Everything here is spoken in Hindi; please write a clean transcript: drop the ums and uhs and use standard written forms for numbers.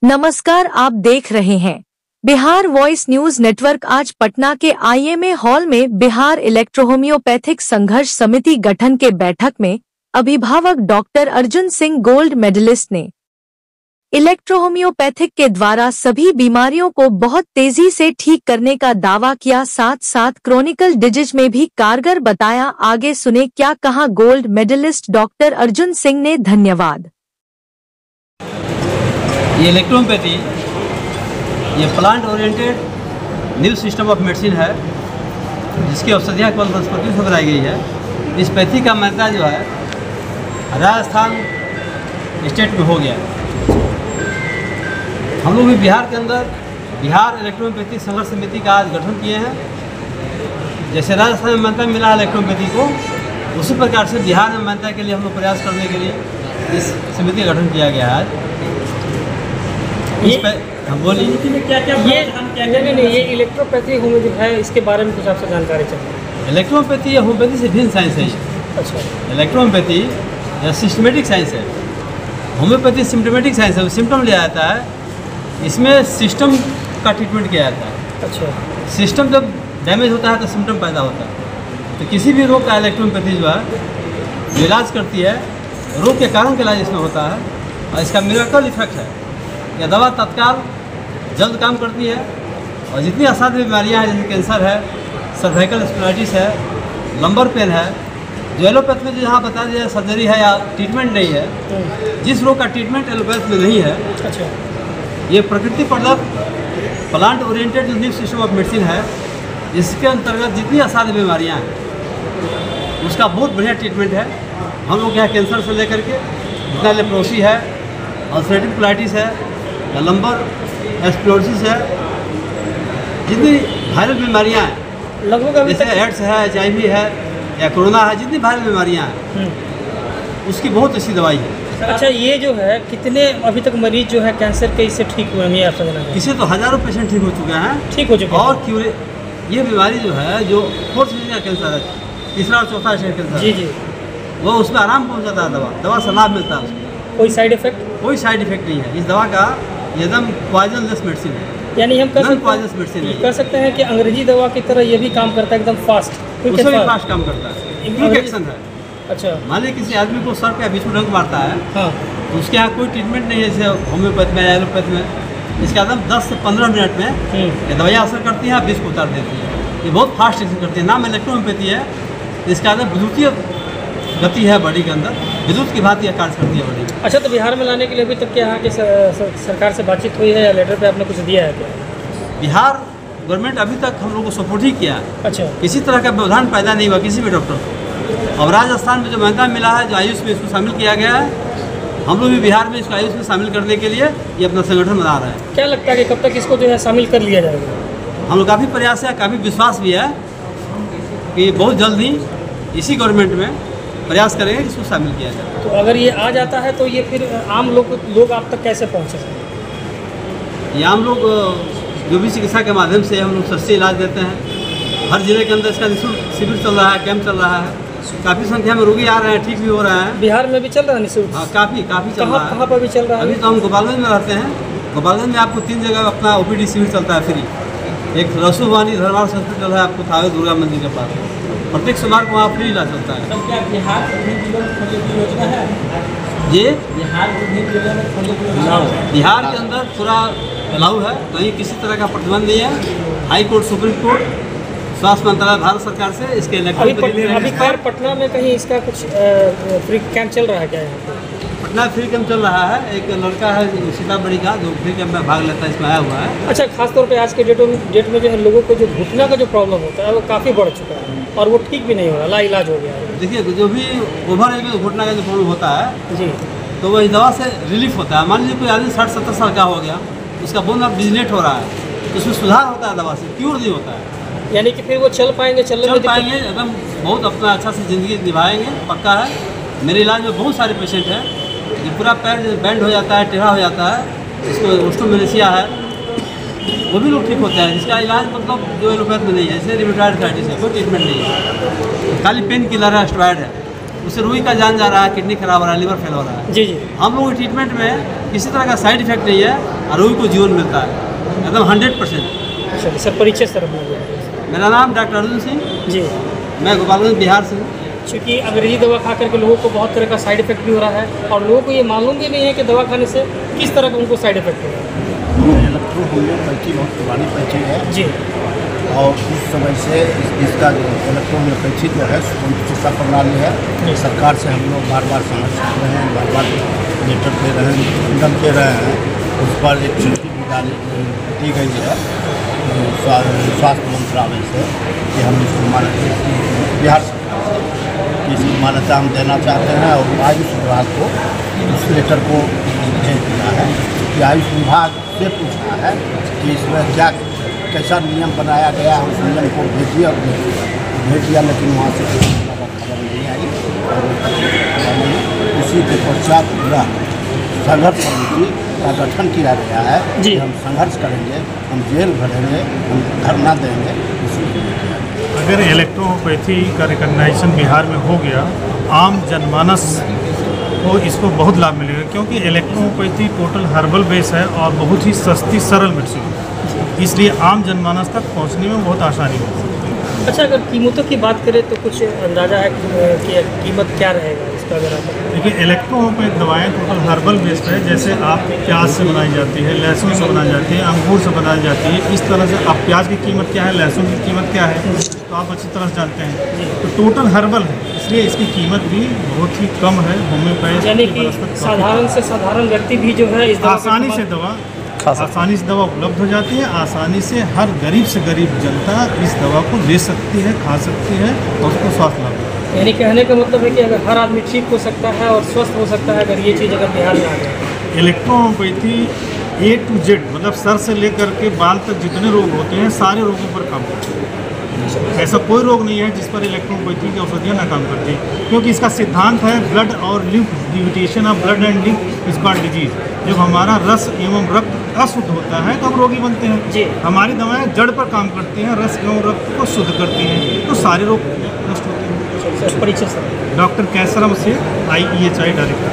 नमस्कार, आप देख रहे हैं बिहार वॉइस न्यूज नेटवर्क। आज पटना के आईएमए हॉल में बिहार इलेक्ट्रोहोम्योपैथिक संघर्ष समिति गठन के बैठक में अभिभावक doctor Arjun Singh gold medalist ने इलेक्ट्रोहोम्योपैथिक के द्वारा सभी बीमारियों को बहुत तेजी से ठीक करने का दावा किया, साथ साथ क्रोनिकल डिजीज में भी कारगर बताया। आगे सुने क्या कहा gold medalist doctor Arjun Singh ने। धन्यवाद। ये इलेक्ट्रोहोम्योपैथी ये plant oriented new system of medicine है, जिसकी औषधियाँ केवल वनस्पतियों से बनाई गई है। इस पैथी का मान्यता जो है राजस्थान स्टेट में हो गया। हम लोग भी बिहार के अंदर बिहार इलेक्ट्रोहोम्योपैथिक संघर्ष समिति का आज गठन किए हैं। जैसे राजस्थान में मान्यता मिला है इलेक्ट्रोहोम्योपैथी को, उसी प्रकार से बिहार में मान्यता के लिए हम लोग प्रयास करने के लिए इस समिति का गठन किया गया है। हम बोलिए में क्या ये इलेक्ट्रोपैथी होम्योपैथी है, इसके बारे में कुछ आपसे जानकारी चाहिए। इलेक्ट्रोहोम्योपैथी या होम्योपैथी से भिन्न साइंस है। अच्छा, इलेक्ट्रोहोम्योपैथी या सिस्टमेटिक साइंस है, होम्योपैथी सिम्टोमेटिक साइंस है। सिम्टम लिया जाता है, इसमें सिस्टम का ट्रीटमेंट किया जाता है। अच्छा, सिस्टम जब डैमेज होता है तो सिम्टम पैदा होता है। तो किसी भी रोग का इलेक्ट्रोहोम्योपैथी जो है इलाज करती है, रोग के कारण का इलाज इसमें होता है और इसका मिरेकल इफेक्ट है। यह दवा तत्काल जल्द काम करती है और जितनी असाध्य बीमारियां हैं, जैसे कैंसर है, सर्वाइकल स्पॉन्डिलाइटिस है, लंबर पेन है, जो एलोपैथ में जो यहाँ बता दिया सर्जरी है या ट्रीटमेंट नहीं है, जिस रोग का ट्रीटमेंट एलोपैथ में नहीं है। अच्छा, ये प्रकृति प्रदत्त प्लांट ओरिएंटेड जो न्यू सिस्टम ऑफ मेडिसिन है, जिसके अंतर्गत जितनी असाध्य बीमारियाँ हैं उसका बहुत बढ़िया ट्रीटमेंट है। हम लोग यहाँ कैंसर से लेकर के जितना लेप्रोसी है, अल्सरेटिव कोलाइटिस है, लंबर स्क्लेरोसिस है, जितनी वायरल बीमारियां हैं, लगभग जैसे एड्स है, HIV है या कोरोना है, जितनी वायरल बीमारियां हैं उसकी बहुत अच्छी दवाई है। अच्छा, ये जो है कितने अभी तक मरीज जो है कैंसर के इससे ठीक हुए हैं, ये आप समझना है? इससे तो हज़ारों पेशेंट ठीक हो चुके हैं, ठीक हो चुके हैं। और क्यों ये बीमारी जो है जो फोर्थ स्टेज का कैंसर है, तीसरा और चौथा स्टेज कैंसर, जी जी, वो उसमें आराम पहुँच जाता है। दवा से लाभ मिलता है उसको, कोई साइड इफेक्ट? कोई साइड इफेक्ट नहीं है इस दवा का। एकदम पॉइजनलेस मेडिसिन है, यानी हम कह सकते हैं कि अंग्रेजी दवा की तरह ये भी काम करता है एकदम फास्ट, उससे भी फास्ट काम करता है। क्विक एक्शन है। अच्छा, मान लीजिए किसी आदमी को सर के बीच में डंक मारता है, हाँ, तो उसके यहाँ कोई ट्रीटमेंट नहीं है जैसे होम्योपैथ में या एलोपैथ में। इसके एकदम 10 से 15 मिनट में ये दवाइयाँ असर करती हैं, विष को उतार देती है। ये बहुत फास्ट एक्शन करती है। नाम इलेक्ट्रोहोम्योपैथी है, इसका अंदर विद्युतीय गति है, बॉडी के अंदर विद्युत की भांति कार्य करती है बॉडी। अच्छा, तो बिहार में लाने के लिए अभी तक क्या यहाँ की सरकार से बातचीत हुई है या लेटर पे आपने कुछ दिया है क्या? बिहार गवर्नमेंट अभी तक हम लोग को सपोर्ट ही किया है। अच्छा, किसी तरह का व्यवधान पैदा नहीं हुआ किसी भी डॉक्टर को। अब राजस्थान में जो मान्यता मिला है, जो आयुष में इसको शामिल किया गया है, हम लोग भी बिहार में इसको आयुष में शामिल करने के लिए ये अपना संगठन बना रहे हैं। क्या लगता है कि कब तक इसको जो है शामिल कर लिया जाएगा? हम लोग काफ़ी प्रयास है, काफ़ी विश्वास भी है कि बहुत जल्द ही इसी गवर्नमेंट में प्रयास करेंगे इसको शामिल किया जाए। तो अगर ये आ जाता है तो ये फिर आम लोग आप तक कैसे पहुँच सकते हैं? ये आम लोग जो भी चिकित्सा के माध्यम से हम लोग सस्ते इलाज देते हैं। हर जिले के अंदर इसका निःशुल्क शिविर चल रहा है, कैंप चल रहा है। काफ़ी संख्या में रोगी आ रहे हैं, ठीक भी हो रहे हैं। बिहार में भी चल रहा है निःशुल्क? हाँ, काफ़ी चल रहा है। कहाँ पर भी चल रहा है? अभी तो हम गोपालगंज में रहते हैं। गोपालगंज में आपको 3 जगह अपना OPD शिविर चलता है फ्री। एक रसूवानी धरवार हॉस्पिटल है आपको थावे दुर्गा मंदिर के पास, प्रत्येक सोमवार को वहाँ फ्री इलाज चलता है। तो क्या बिहार की योजना है? ये बिहार बिहार के अंदर पूरा अलाउ है, कहीं किसी तरह का प्रतिबंध नहीं है। हाई कोर्ट, सुप्रीम कोर्ट, स्वास्थ्य मंत्रालय भारत सरकार से इसके अभी पटना में कहीं इसका कुछ फ्री कैंप चल रहा है क्या? यहाँ पटना फ्री कैंप चल रहा है। एक लड़का है सीतामढ़ी का जो फ्री कैंप में भाग लेता है, इसमें आया हुआ है। अच्छा, खासतौर पे आज के डेट में जो है लोगों को जो घुटना का जो प्रॉब्लम होता है वो काफ़ी बढ़ चुका है और वो ठीक भी नहीं हो रहा, लाइलाज हो गया है। देखिए, जो भी ओवर एज में घुटना का जो प्रॉब्लम होता है जी, तो वही दवा से रिलीफ होता है। मान लीजिए कोई आदमी 60-70 साल का हो गया, उसका बोन अब डिजनेट हो रहा है, तो उसमें सुधार होता है, दवा से क्योर नहीं होता है। यानी कि फिर वो चल पाएंगे, चल पाएंगे, एकदम बहुत अपना अच्छा से ज़िंदगी निभाएंगे, पक्का है। मेरे इलाज में बहुत सारे पेशेंट हैं, ये पूरा पैर बैंड हो जाता है, टेढ़ा हो जाता है, इसको ऑस्टियोमेलेसिया है, वो भी लोग ठीक होते हैं। इसका इलाज मतलब जो एलोपैथ में नहीं है, जैसे रिमेटॉइड आर्थराइटिस है, कोई ट्रीटमेंट नहीं है, खाली पेन किलर है, स्टेरॉइड है। उससे रुई का जान जा रहा है, किडनी खराब हो रहा है, लिवर फेल हो रहा है। जी जी। हम लोग की ट्रीटमेंट में किसी तरह का साइड इफेक्ट नहीं है और रुई को जीवन मिलता है एकदम 100%। अच्छा सर, परिचय सर अपना। मेरा नाम डॉक्टर अर्जुन सिंह जी। मैं गोपालगंज बिहार से हूँ। क्योंकि अंग्रेजी दवा खा करके लोगों को बहुत तरह का साइड इफेक्ट भी हो रहा है और लोगों को ये मालूम भी नहीं है कि दवा खाने से किस तरह का उनको साइड इफेक्ट हो रहा है। इलेक्ट्रोहोम्योपैथी बहुत पुरानी पैथी है जी। और उस समय से इसका जो इलेक्ट्रोहोम्योपैथी जो है चिकित्सा प्रणाली है, सरकार से हम लोग बार बार समझ कर रहे हैं, बार बार लेटर दे रहे हैं, निवेदन दे रहे हैं। उस पर एक चिट्ठी भी दी गई है स्वास्थ्य मंत्रालय से कि हम इसको बिहार सरकार से इसकी मान्यता हम देना चाहते हैं और आयुष विभाग को उस लेटर को भेज दिया है कि आयुष विभाग से पूछा है कि इसमें क्या कैसा नियम बनाया गया है, उस नियम को भेजिए और भेज दिया, लेकिन वहाँ से खबर नहीं आई। और उसी के पश्चात पूरा संघर्ष समिति का गठन किया गया है कि हम संघर्ष करेंगे, हम जेल भरेंगे, हम धरना देंगे। अगर इलेक्ट्रोपैथी का रिकग्नाइजेशन बिहार में हो गया, आम जनमानस को इसको बहुत लाभ मिलेगा, क्योंकि इलेक्ट्रोपैथी टोटल हर्बल बेस है और बहुत ही सस्ती सरल मेडिसिन, इसलिए आम जनमानस तक पहुंचने में बहुत आसानी होगी। अच्छा, अगर कीमतों की बात करें तो कुछ अंदाज़ा है कि कीमत क्या रहेगा इसका? अगर आप देखिए, इलेक्ट्रोपैथी दवाएं टोटल हर्बल बेस्ड है। जैसे आप प्याज से बनाई जाती है, लहसुन से बनाई जाती है, अंगूर से बनाई जाती है, इस तरह से। अब प्याज की कीमत क्या है, लहसुन की कीमत क्या है, तो आप अच्छी तरह से जानते हैं। तो टोटल हर्बल है, इसलिए इसकी कीमत भी बहुत ही कम है। होम्योपैथी यानी कि साधारण से साधारण व्यक्ति भी जो है इस आसानी से दवा उपलब्ध हो जाती है। आसानी से हर गरीब से गरीब जनता इस दवा को ले सकती है, खा सकती है और उसको स्वास्थ्य लाभ होता है। यानी कहने का मतलब है कि अगर हर आदमी ठीक हो सकता है और स्वस्थ हो सकता है अगर ये चीज़ अगर बिहार में आ जाए। इलेक्ट्रोहोम्योपैथी A to Z मतलब सर से लेकर के बाल तक जितने रोग होते हैं सारे रोगों पर काम करती है। ऐसा कोई रोग नहीं है जिस पर इलेक्ट्रोपैथी की औषधियाँ ना काम करती है, क्योंकि इसका सिद्धांत है ब्लड और lymph deviation of blood and lymph is called disease. जब हमारा रस एवं रक्त अशुद्ध होता है तो हम रोगी बनते हैं जी। हमारी दवाएं जड़ पर काम करती हैं, रस एवं रक्त को शुद्ध करती हैं, तो सारे रोग नष्ट होते हैं। परिचय सर। डॉक्टर कैसरम से IEHI डायरेक्टर।